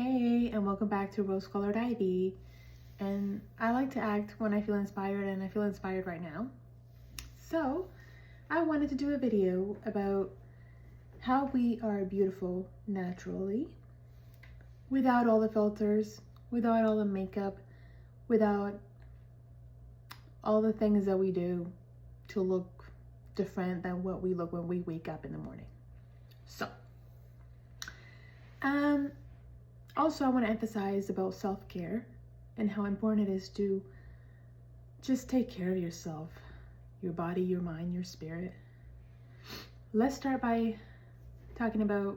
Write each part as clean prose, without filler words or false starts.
Hey, and welcome back to Rose Colored Ivy. And I like to act when I feel inspired, and I feel inspired right now. So, I wanted to do a video about how we are beautiful naturally, without all the filters, without all the makeup, without all the things that we do to look different than what we look when we wake up in the morning. So, also, I want to emphasize about self-care and how important it is to just take care of yourself, your body, your mind, your spirit. Let's start by talking about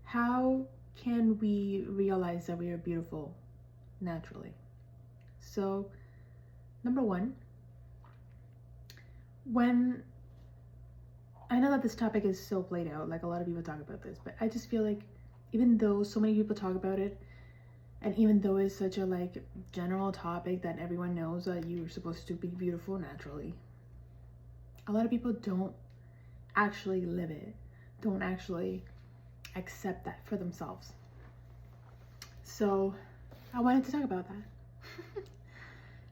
how can we realize that we are beautiful naturally. So, number one, when I know that this topic is so played out, like a lot of people talk about this, but I just feel like even though so many people talk about it, and even though it's such a general topic that everyone knows that you're supposed to be beautiful naturally, a lot of people don't actually live it, don't actually accept that for themselves. So I wanted to talk about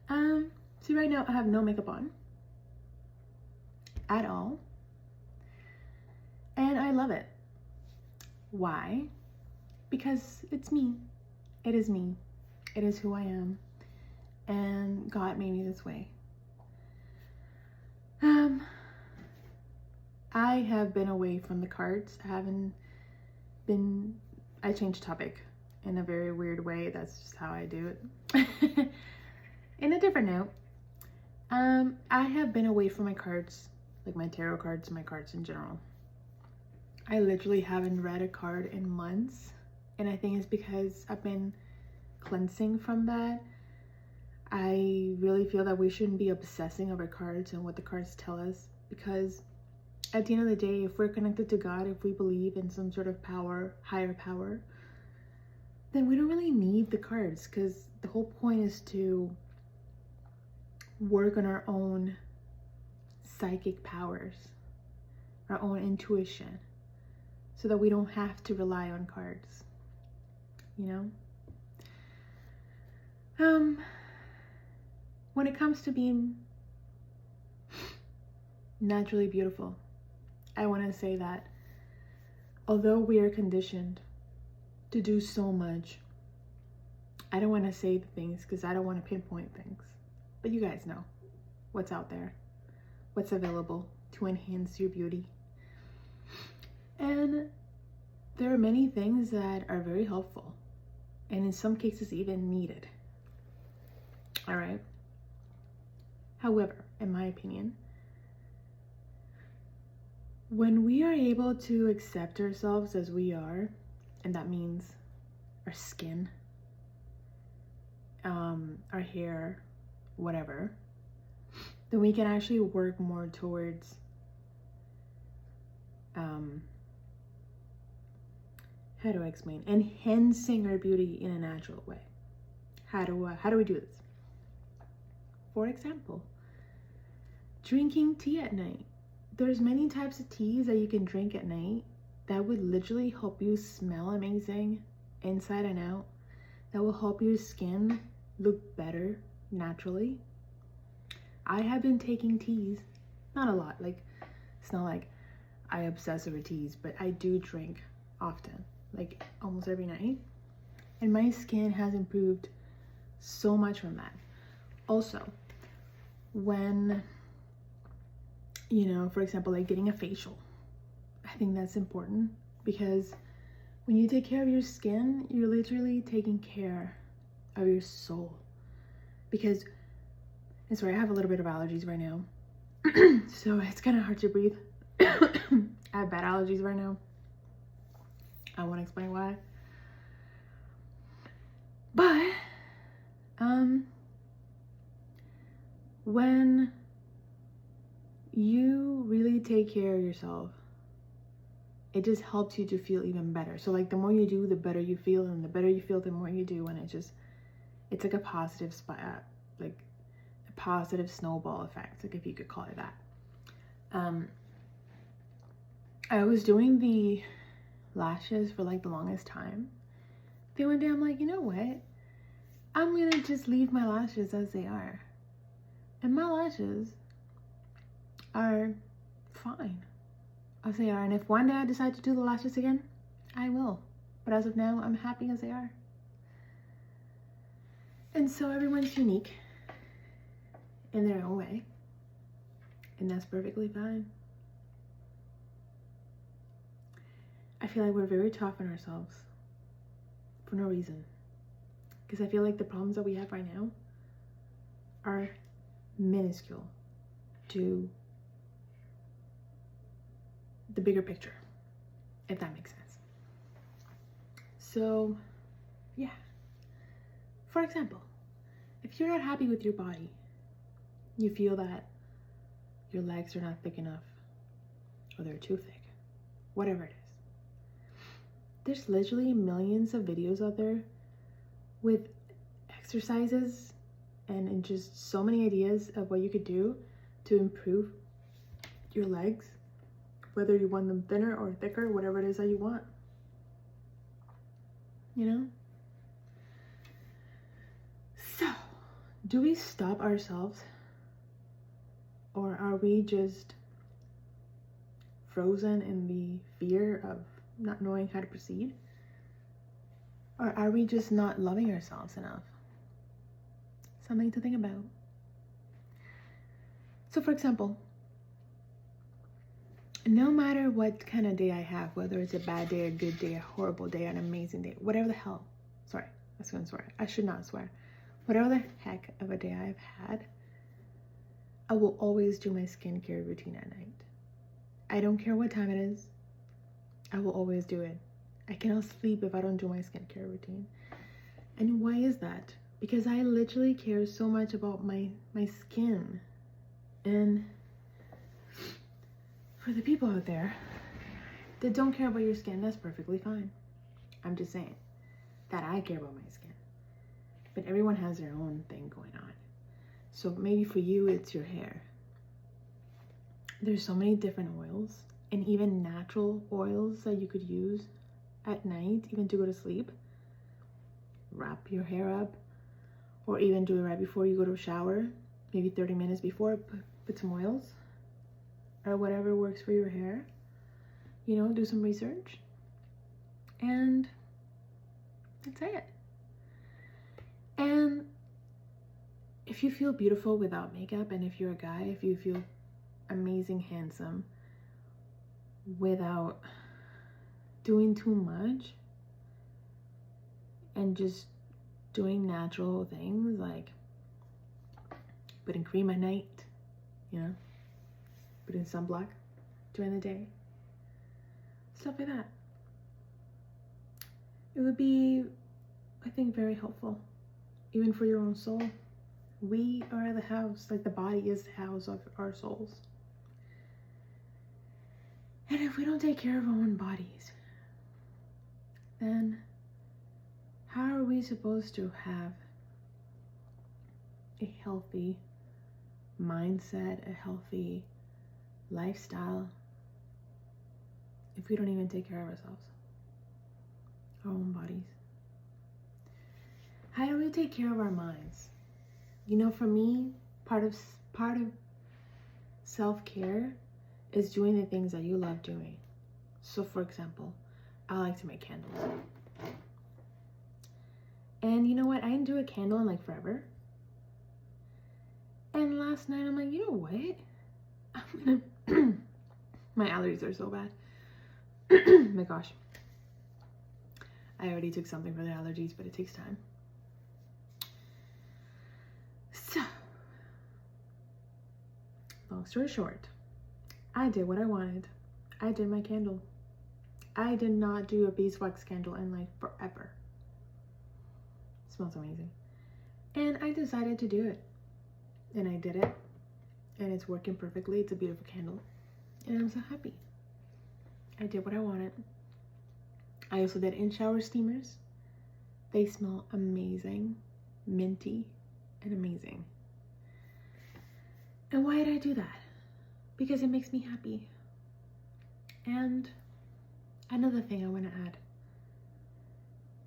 that. See, right now I have no makeup on at all, and I love it. Why? Because it's me. It is me. It is who I am. And God made me this way. I have been away from the cards. I changed topic in a very weird way. That's just how I do it. In a different note, I have been away from my cards, like my tarot cards, my cards in general. I literally haven't read a card in months. And I think it's because I've been cleansing from that. I really feel that we shouldn't be obsessing over cards and what the cards tell us, because at the end of the day, if we're connected to God, if we believe in some sort of power, higher power, then we don't really need the cards, because the whole point is to work on our own psychic powers, our own intuition, so that we don't have to rely on cards. You know? When it comes to being naturally beautiful, I want to say that although we are conditioned to do so much, I don't want to say the things because I don't want to pinpoint things, but you guys know what's out there, what's available to enhance your beauty. And there are many things that are very helpful, and in some cases even needed. All right. However, in my opinion, when we are able to accept ourselves as we are, and that means our skin, our hair, whatever, then we can actually work more towards how do I explain? Enhancing our beauty in a natural way. How do we do this? For example, drinking tea at night. There's many types of teas that you can drink at night that would literally help you smell amazing inside and out. That will help your skin look better naturally. I have been taking teas, not a lot. Like, it's not like I obsess over teas, but I do drink often, like almost every night. And my skin has improved so much from that. Also, when, for example, like getting a facial, I think that's important, because when you take care of your skin, you're literally taking care of your soul. Because, and sorry, I have a little bit of allergies right now, so it's kind of hard to breathe. I have bad allergies right now. I won't explain why. But, when you really take care of yourself, it just helps you to feel even better. So like the more you do, the better you feel, and the better you feel, the more you do, and it's like a positive like a positive snowball effect, like if you could call it that. I was doing the lashes for like the longest time, Then one day I'm like, you know what? I'm gonna just leave my lashes as they are. And my lashes are fine as they are. And if one day I decide to do the lashes again, I will. But as of now, I'm happy as they are. And so everyone's unique in their own way. And that's perfectly fine. I feel like we're very tough on ourselves for no reason. Because I feel like the problems that we have right now are minuscule to the bigger picture, if that makes sense. So, yeah. For example, if you're not happy with your body, you feel that your legs are not thick enough, or they're too thick, whatever it is. There's literally millions of videos out there with exercises and just so many ideas of what you could do to improve your legs, whether you want them thinner or thicker, whatever it is that you want. You know? So, do we stop ourselves? Or are we just frozen in the fear of not knowing how to proceed? Or are we just not loving ourselves enough? Something to think about. So for example, no matter what kind of day I have, whether it's a bad day, a good day, a horrible day, an amazing day, whatever the hell, sorry, I was gonna swear, I should not swear. Whatever the heck of a day I've had, I will always do my skincare routine at night. I don't care what time it is, I will always do it. I cannot sleep if I don't do my skincare routine. And why is that? Because I literally care so much about my skin. And for the people out there that don't care about your skin, that's perfectly fine. I'm just saying that I care about my skin. But everyone has their own thing going on. So maybe for you, it's your hair. There's so many different oils and even natural oils that you could use at night, even to go to sleep. Wrap your hair up, or even do it right before you go to a shower, maybe 30 minutes before, put some oils, or whatever works for your hair. You know, do some research, and that's it. And if you feel beautiful without makeup, and if you're a guy, if you feel amazing, handsome, without doing too much, and just doing natural things like putting cream at night, you know, putting sunblock during the day, stuff like that, it would be, I think, very helpful, even for your own soul. We are the house, like the body is the house of our souls. And if we don't take care of our own bodies, then how are we supposed to have a healthy mindset, a healthy lifestyle, if we don't even take care of ourselves, our own bodies? How do we take care of our minds? You know, for me, part of self-care is doing the things that you love doing. So for example, I like to make candles. And you know what? I didn't do a candle in like forever. And last night I'm like, you know what? I'm gonna my allergies are so bad. My gosh. I already took something for the allergies, but it takes time. So, long story short, I did what I wanted. I did my candle. I did not do a beeswax candle in like forever. It smells amazing. And I decided to do it. And I did it. And it's working perfectly. It's a beautiful candle. And I'm so happy. I did what I wanted. I also did in-shower steamers. They smell amazing, minty, and amazing. And why did I do that? Because it makes me happy. And another thing I want to add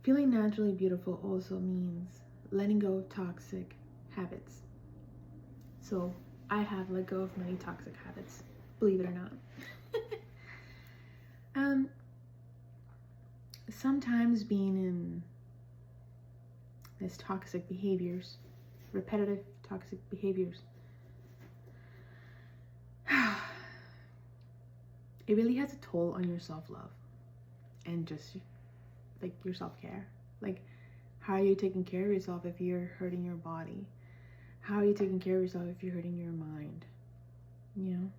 Feeling naturally beautiful also means letting go of toxic habits. So I have let go of many toxic habits, believe it or not. Sometimes being in this toxic behaviors, repetitive toxic behaviors, it really has a toll on your self-love and just like your self-care. Like, how are you taking care of yourself if you're hurting your body? How are you taking care of yourself if you're hurting your mind? You know?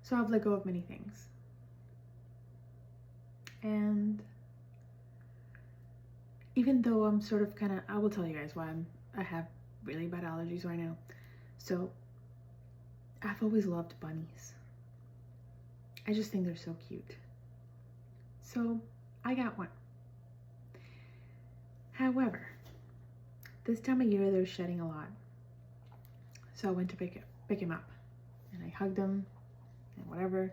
So I've let go of many things. And even though I'm sort of I will tell you guys why I have really bad allergies right now. So I've always loved bunnies. I just think they're so cute. So I got one. However, this time of year they're shedding a lot. So I went to pick him up, and I hugged him and whatever,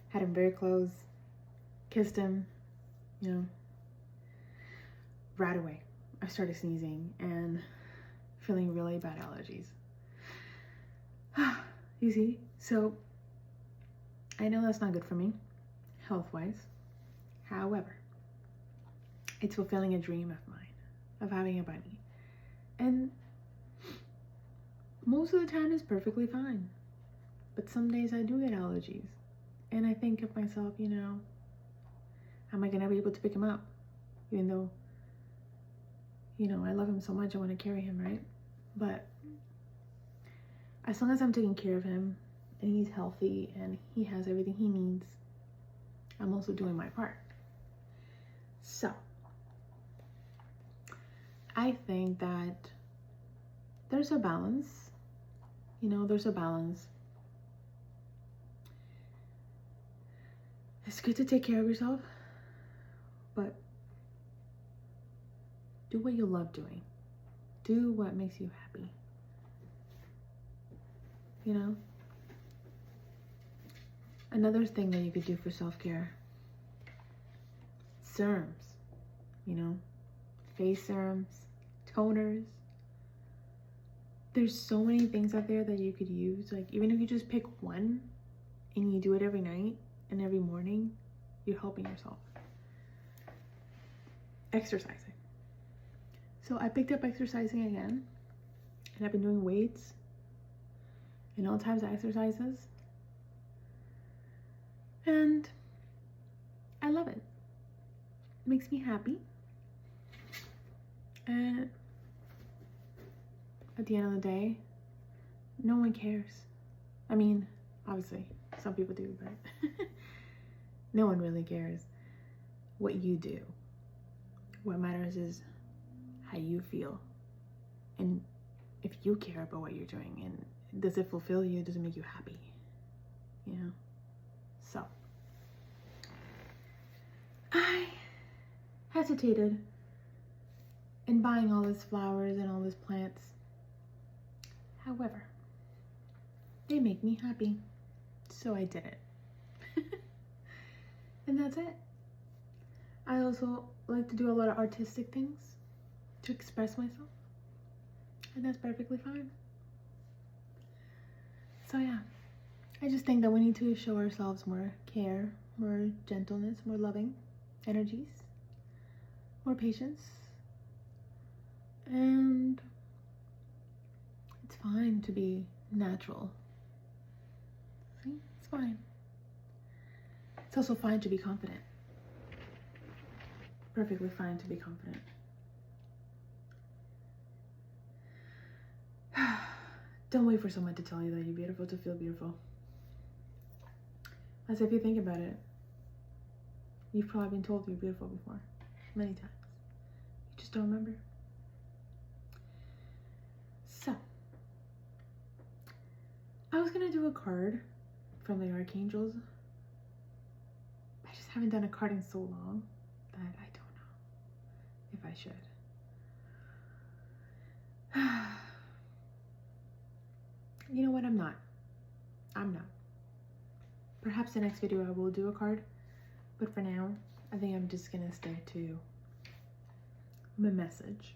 had him very close, kissed him, you know. Right away I started sneezing and feeling really bad allergies. You see, so I know that's not good for me health-wise. However, it's fulfilling a dream of mine of having a bunny, and most of the time it's perfectly fine, but some days I do get allergies, and I think of myself, you know, am I gonna be able to pick him up, even though, you know, I love him so much, I want to carry him, right? But as long as I'm taking care of him and he's healthy and he has everything he needs, I'm also doing my part. So I think that there's a balance, you know, there's a balance. It's good to take care of yourself, but do what you love doing. Do what makes you happy. You know? Another thing that you could do for self-care, serums, you know, face serums, toners. There's so many things out there that you could use. Like, even if you just pick one and you do it every night and every morning, you're helping yourself. Exercising. So I picked up exercising again, and I've been doing weights and all types of exercises, and I love it. It makes me happy, and at the end of the day, no one cares. I mean, obviously some people do, but no one really cares what you do. What matters is how you feel, and if you care about what you're doing, and does it fulfill you, does it make you happy, you know? So I hesitated in buying all these flowers and all these plants. However, they make me happy, so I did it. And that's it. I also like to do a lot of artistic things to express myself, and that's perfectly fine. So yeah, I just think that we need to show ourselves more care, more gentleness, more loving energies, more patience, and it's fine to be natural. See? It's fine. It's also fine to be confident. Perfectly fine to be confident. Don't wait for someone to tell you that you're beautiful to feel beautiful. As if you think about it, you've probably been told you're beautiful before, many times. You just don't remember. So, I was gonna do a card from the Archangels. I just haven't done a card in so long that I don't know if I should. You know what? I'm not. Perhaps the next video I will do a card, but for now, I think I'm just gonna stick to my message.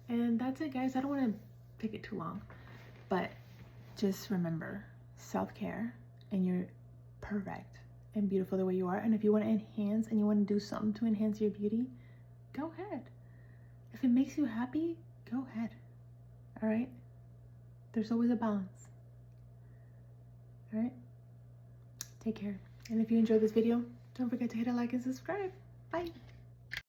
And that's it, guys. I don't want to take it too long, but just remember, self-care, and you're perfect and beautiful the way you are. And if you want to enhance and you want to do something to enhance your beauty, go ahead. If it makes you happy, go ahead. All right? There's always a balance. All right? Take care. And if you enjoyed this video, don't forget to hit a like and subscribe. Bye.